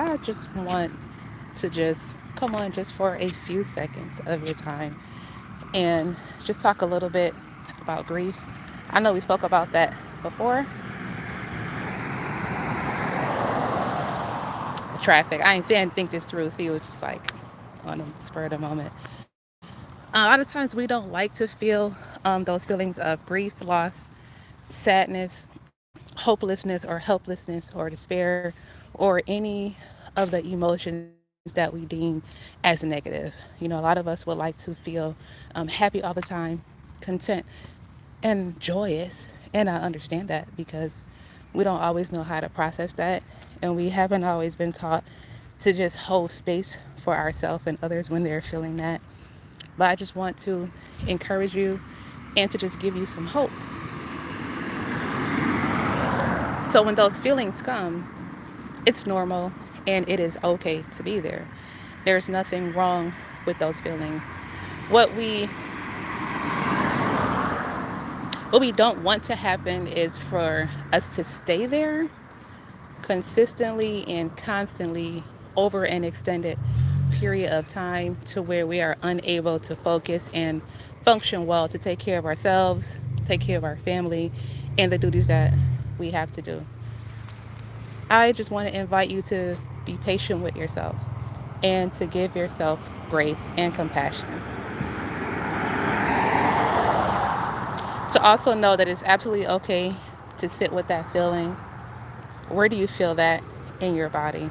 I just want to just come on just for a few seconds of your time and just talk a little bit about grief. I know we spoke about that before. The traffic. I didn't think this through. See, it was just like on the spur of the moment. A lot of times we don't like to feel those feelings of grief, loss, sadness, hopelessness, or helplessness, or despair, or any of the emotions that we deem as negative. You know, a lot of us would like to feel happy all the time, content, and joyous. And I understand that because we don't always know how to process that. And we haven't always been taught to just hold space for ourselves and others when they're feeling that. But I just want to encourage you and to just give you some hope. So when those feelings come, it's normal and it is okay to be there. There's nothing wrong with those feelings. What we what we don't want to happen is for us to stay there consistently and constantly over an extended period of time to where we are unable to focus and function well to take care of ourselves, take care of our family, and the duties that we have to do. I just want to invite you to be patient with yourself and to give yourself grace and compassion. To also know that it's absolutely okay to sit with that feeling. Where do you feel that in your body?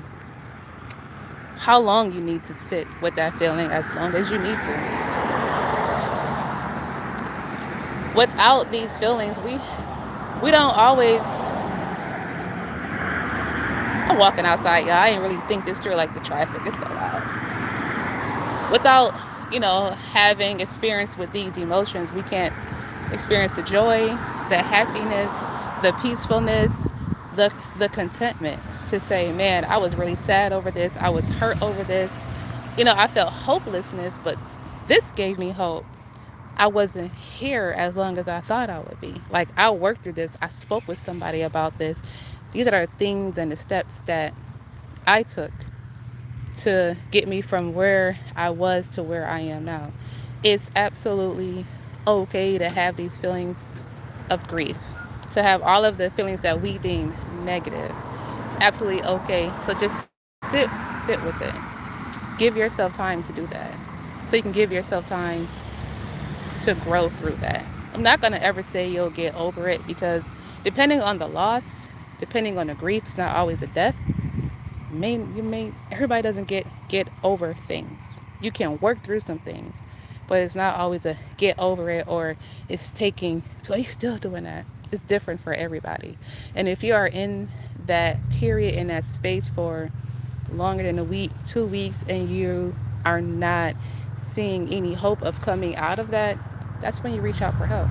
How long you need to sit with that feeling, as long as you need to. Without these feelings, we don't always. I'm walking outside, y'all. I didn't really think this through, like the traffic. It's so loud. Without, having experience with these emotions, we can't experience the joy, the happiness, the peacefulness, the contentment to say, man, I was really sad over this. I was hurt over this. I felt hopelessness, but this gave me hope. I wasn't here as long as I thought I would be. Like, I worked through this. I spoke with somebody about this. These are the things and the steps that I took to get me from where I was to where I am now. It's absolutely okay to have these feelings of grief, to have all of the feelings that we deem negative. It's absolutely okay. So just sit with it. Give yourself time to do that. So you can give yourself time to grow through that. I'm not going to ever say you'll get over it because depending on the loss, depending on the grief, it's not always a death. Everybody doesn't get over things. You can work through some things, but it's not always a get over it or it's taking. So are you still doing that? It's different for everybody. And if you are in that period, in that space for longer than a week, 2 weeks, and you are not seeing any hope of coming out of that, that's when you reach out for help.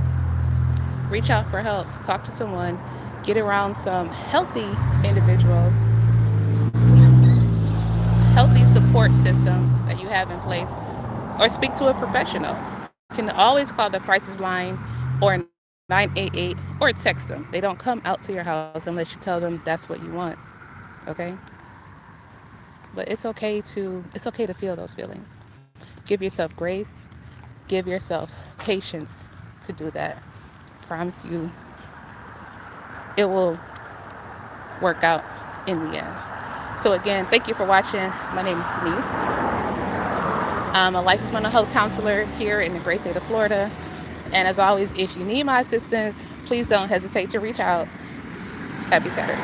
Reach out for help. Talk to someone. Get around some healthy individuals, healthy support system that you have in place, or speak to a professional. You can always call the crisis line or 988 or text them. They don't come out to your house unless you tell them that's what you want. Okay? But it's okay to feel those feelings. Give yourself grace, give yourself patience to do that. Promise you it will work out in the end. So again, thank you for watching. My name is Denise. I'm a licensed mental health counselor here in the great state of Florida. And as always, if you need my assistance, please don't hesitate to reach out. Happy Saturday.